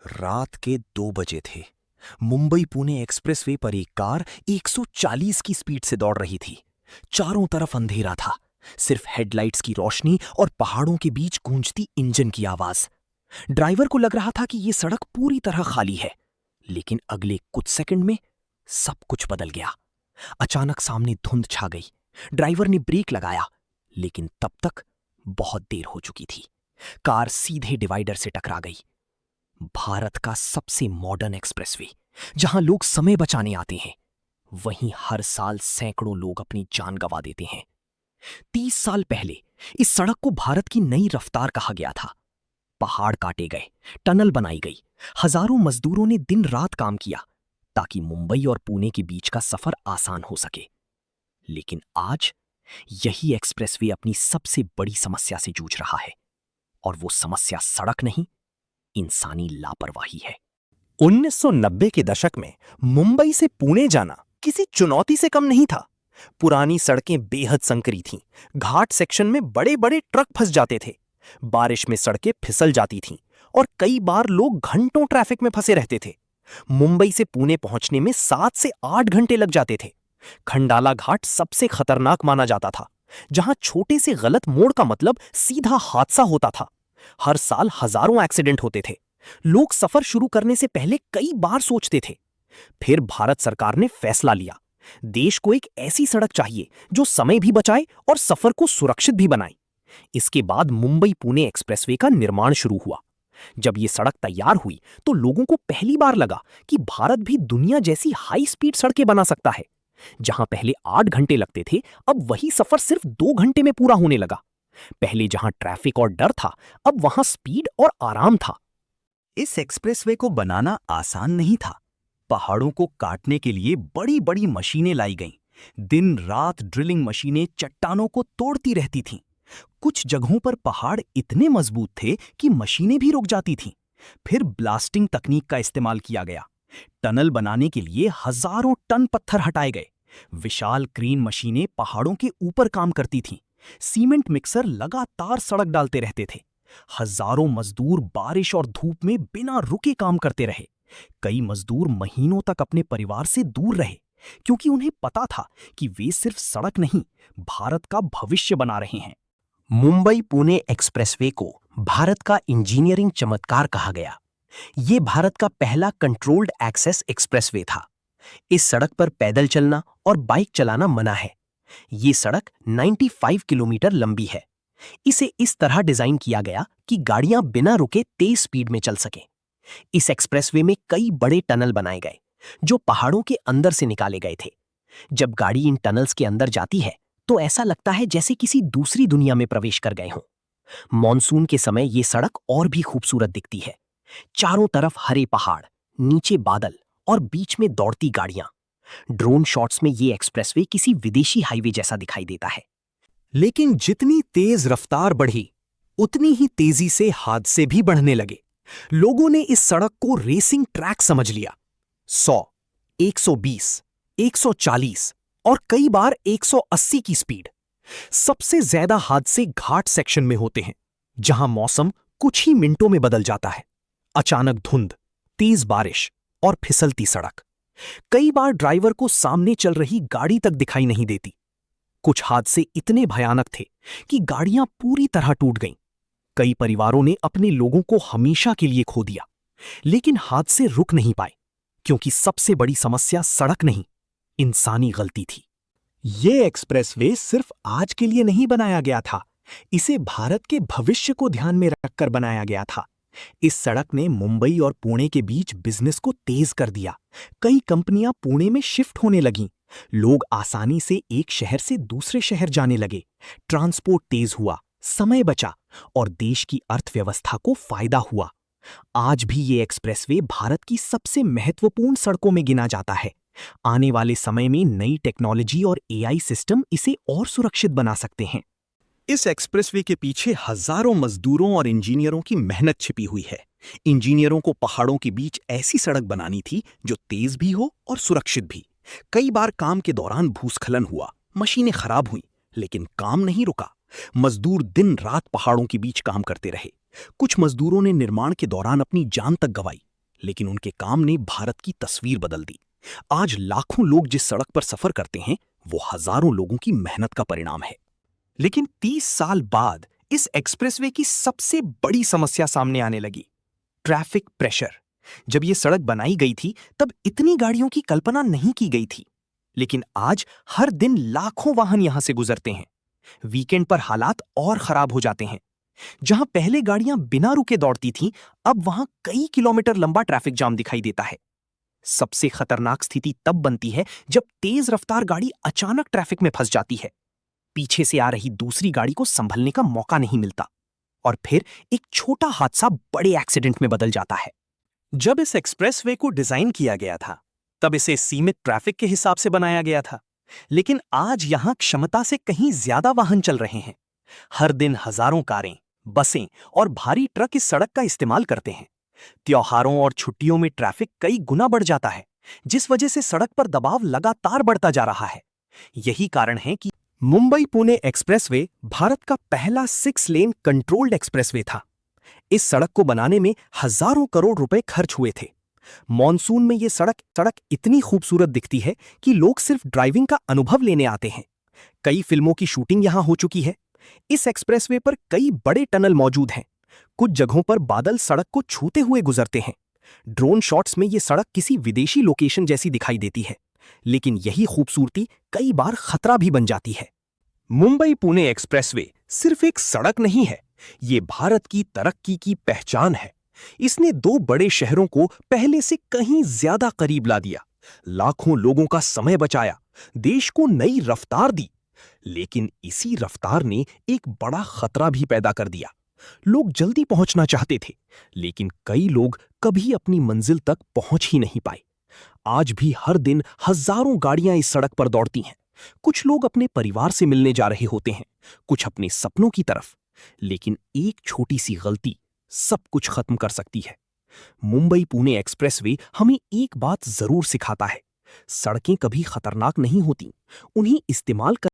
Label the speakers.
Speaker 1: रात के 2 बजे थे। मुंबई पुणे एक्सप्रेसवे पर एक कार 140 की स्पीड से दौड़ रही थी। चारों तरफ अंधेरा था, सिर्फ हेडलाइट्स की रोशनी और पहाड़ों के बीच गूंजती इंजन की आवाज। ड्राइवर को लग रहा था कि यह सड़क पूरी तरह खाली है, लेकिन अगले कुछ सेकंड में सब कुछ बदल गया। अचानक सामने धुंध छा गई। ड्राइवर ने ब्रेक लगाया, लेकिन तब तक बहुत देर हो चुकी थी। कार सीधे डिवाइडर से टकरा गई। भारत का सबसे मॉडर्न एक्सप्रेसवे, जहां लोग समय बचाने आते हैं, वहीं हर साल सैकड़ों लोग अपनी जान गंवा देते हैं। 30 साल पहले इस सड़क को भारत की नई रफ्तार कहा गया था। पहाड़ काटे गए, टनल बनाई गई, हजारों मजदूरों ने दिन रात काम किया ताकि मुंबई और पुणे के बीच का सफर आसान हो सके। लेकिन आज यही एक्सप्रेसवे अपनी सबसे बड़ी समस्या से जूझ रहा है, और वो समस्या सड़क नहीं, इंसानी लापरवाही है।
Speaker 2: 1990 के दशक में मुंबई से पुणे जाना किसी चुनौती से कम नहीं था। पुरानी सड़कें बेहद संकरी थीं, घाट सेक्शन में बड़े बड़े ट्रक फंस जाते थे, बारिश में सड़कें फिसल जाती थीं और कई बार लोग घंटों ट्रैफिक में फंसे रहते थे। मुंबई से पुणे पहुंचने में 7 से 8 घंटे लग जाते थे। खंडाला घाट सबसे खतरनाक माना जाता था, जहां छोटे से गलत मोड़ का मतलब सीधा हादसा होता था। हर साल हजारों एक्सीडेंट होते थे। लोग सफर शुरू करने से पहले कई बार सोचते थे। फिर भारत सरकार ने फैसला लिया, देश को एक ऐसी सड़क चाहिए जो समय भी बचाए और सफर को सुरक्षित भी बनाए। इसके बाद मुंबई पुणे एक्सप्रेसवे का निर्माण शुरू हुआ। जब यह सड़क तैयार हुई तो लोगों को पहली बार लगा कि भारत भी दुनिया जैसी हाई स्पीड सड़कें बना सकता है। जहां पहले 8 घंटे लगते थे, अब वही सफर सिर्फ 2 घंटे में पूरा होने लगा। पहले जहां ट्रैफिक और डर था, अब वहां स्पीड और आराम था।
Speaker 1: इस एक्सप्रेसवे को बनाना आसान नहीं था। पहाड़ों को काटने के लिए बड़ी बड़ी मशीनें लाई गईं। दिन रात ड्रिलिंग मशीनें चट्टानों को तोड़ती रहती थीं। कुछ जगहों पर पहाड़ इतने मजबूत थे कि मशीनें भी रुक जाती थीं। फिर ब्लास्टिंग तकनीक का इस्तेमाल किया गया। टनल बनाने के लिए हजारों टन पत्थर हटाए गए। विशाल क्रेन मशीनें पहाड़ों के ऊपर काम करती थीं। सीमेंट मिक्सर लगातार सड़क डालते रहते थे। हजारों मजदूर बारिश और धूप में बिना रुके काम करते रहे। कई मजदूर महीनों तक अपने परिवार से दूर रहे, क्योंकि उन्हें पता था कि वे सिर्फ सड़क नहीं, भारत का भविष्य बना रहे हैं।
Speaker 2: मुंबई पुणे एक्सप्रेसवे को भारत का इंजीनियरिंग चमत्कार कहा गया। ये भारत का पहला कंट्रोल्ड एक्सेस एक्सप्रेसवे था। इस सड़क पर पैदल चलना और बाइक चलाना मना है। ये सड़क 95 किलोमीटर लंबी है। इसे इस तरह डिजाइन किया गया कि गाड़ियां बिना रुके तेज स्पीड में चल सकें। इस एक्सप्रेसवे में कई बड़े टनल बनाए गए, जो पहाड़ों के अंदर से निकाले गए थे। जब गाड़ी इन टनल्स के अंदर जाती है तो ऐसा लगता है जैसे किसी दूसरी दुनिया में प्रवेश कर गए हों। मॉनसून के समय ये सड़क और भी खूबसूरत दिखती है। चारों तरफ हरे पहाड़, नीचे बादल और बीच में दौड़ती गाड़ियां। ड्रोन शॉट्स में ये एक्सप्रेसवे किसी विदेशी हाईवे जैसा दिखाई देता है।
Speaker 1: लेकिन जितनी तेज रफ्तार बढ़ी, उतनी ही तेजी से हादसे भी बढ़ने लगे। लोगों ने इस सड़क को रेसिंग ट्रैक समझ लिया। 100, 120, 140 और कई बार 180 की स्पीड। सबसे ज्यादा हादसे घाट सेक्शन में होते हैं, जहां मौसम कुछ ही मिनटों में बदल जाता है। अचानक धुंध, तेज बारिश और फिसलती सड़क। कई बार ड्राइवर को सामने चल रही गाड़ी तक दिखाई नहीं देती। कुछ हादसे इतने भयानक थे कि गाड़ियां पूरी तरह टूट गईं। कई परिवारों ने अपने लोगों को हमेशा के लिए खो दिया। लेकिन हादसे रुक नहीं पाए, क्योंकि सबसे बड़ी समस्या सड़क नहीं, इंसानी गलती थी। ये एक्सप्रेसवे सिर्फ आज के लिए नहीं बनाया गया था, इसे भारत के भविष्य को ध्यान में रखकर बनाया गया था। इस सड़क ने मुंबई और पुणे के बीच बिजनेस को तेज कर दिया। कई कंपनियां पुणे में शिफ्ट होने लगीं। लोग आसानी से एक शहर से दूसरे शहर जाने लगे। ट्रांसपोर्ट तेज हुआ, समय बचा और देश की अर्थव्यवस्था को फायदा हुआ। आज भी ये एक्सप्रेसवे भारत की सबसे महत्वपूर्ण सड़कों में गिना जाता है। आने वाले समय में नई टेक्नोलॉजी और एआई सिस्टम इसे और सुरक्षित बना सकते हैं। इस एक्सप्रेसवे के पीछे हजारों मजदूरों और इंजीनियरों की मेहनत छिपी हुई है। इंजीनियरों को पहाड़ों के बीच ऐसी सड़क बनानी थी जो तेज भी हो और सुरक्षित भी। कई बार काम के दौरान भूस्खलन हुआ, मशीनें खराब हुईं, लेकिन काम नहीं रुका। मजदूर दिन रात पहाड़ों के बीच काम करते रहे। कुछ मजदूरों ने निर्माण के दौरान अपनी जान तक गंवाई, लेकिन उनके काम ने भारत की तस्वीर बदल दी। आज लाखों लोग जिस सड़क पर सफर करते हैं, वो हजारों लोगों की मेहनत का परिणाम है। लेकिन 30 साल बाद इस एक्सप्रेसवे की सबसे बड़ी समस्या सामने आने लगी, ट्रैफिक प्रेशर। जब यह सड़क बनाई गई थी, तब इतनी गाड़ियों की कल्पना नहीं की गई थी। लेकिन आज हर दिन लाखों वाहन यहां से गुजरते हैं। वीकेंड पर हालात और खराब हो जाते हैं। जहां पहले गाड़ियां बिना रुके दौड़ती थीं, अब वहां कई किलोमीटर लंबा ट्रैफिक जाम दिखाई देता है। सबसे खतरनाक स्थिति तब बनती है जब तेज रफ्तार गाड़ी अचानक ट्रैफिक में फंस जाती है। पीछे से आ रही दूसरी गाड़ी को संभलने का मौका नहीं मिलता और फिर एक छोटा हादसा बड़े एक्सीडेंट में बदल जाता है। जब इस एक्सप्रेसवे को डिजाइन किया गया था, तब इसे सीमित ट्रैफिक के हिसाब से बनाया गया था। लेकिन आज यहां क्षमता से कहीं ज्यादा वाहन चल रहे हैं। हर दिन हजारों कारें, बसें और भारी ट्रक इस सड़क का इस्तेमाल करते हैं। त्योहारों और छुट्टियों में ट्रैफिक कई गुना बढ़ जाता है, जिस वजह से सड़क पर दबाव लगातार बढ़ता जा रहा है। यही कारण है कि मुंबई पुणे एक्सप्रेसवे भारत का पहला 6 लेन कंट्रोल्ड एक्सप्रेसवे था। इस सड़क को बनाने में हजारों करोड़ रुपए खर्च हुए थे। मॉनसून में यह सड़क इतनी खूबसूरत दिखती है कि लोग सिर्फ ड्राइविंग का अनुभव लेने आते हैं। कई फिल्मों की शूटिंग यहां हो चुकी है। इस एक्सप्रेसवे पर कई बड़े टनल मौजूद हैं। कुछ जगहों पर बादल सड़क को छूते हुए गुजरते हैं। ड्रोन शॉट्स में यह सड़क किसी विदेशी लोकेशन जैसी दिखाई देती है। लेकिन यही खूबसूरती कई बार खतरा भी बन जाती है। मुंबई पुणे एक्सप्रेसवे सिर्फ एक सड़क नहीं है, ये भारत की तरक्की की पहचान है। इसने 2 बड़े शहरों को पहले से कहीं ज्यादा करीब ला दिया, लाखों लोगों का समय बचाया, देश को नई रफ्तार दी। लेकिन इसी रफ्तार ने एक बड़ा खतरा भी पैदा कर दिया। लोग जल्दी पहुंचना चाहते थे, लेकिन कई लोग कभी अपनी मंजिल तक पहुंच ही नहीं पाए। आज भी हर दिन हजारों गाड़ियां इस सड़क पर दौड़ती हैं। कुछ लोग अपने परिवार से मिलने जा रहे होते हैं, कुछ अपने सपनों की तरफ। लेकिन एक छोटी सी गलती सब कुछ खत्म कर सकती है। मुंबई पुणे एक्सप्रेसवे हमें एक बात जरूर सिखाता है, सड़कें कभी खतरनाक नहीं होती, उन्हें इस्तेमाल कर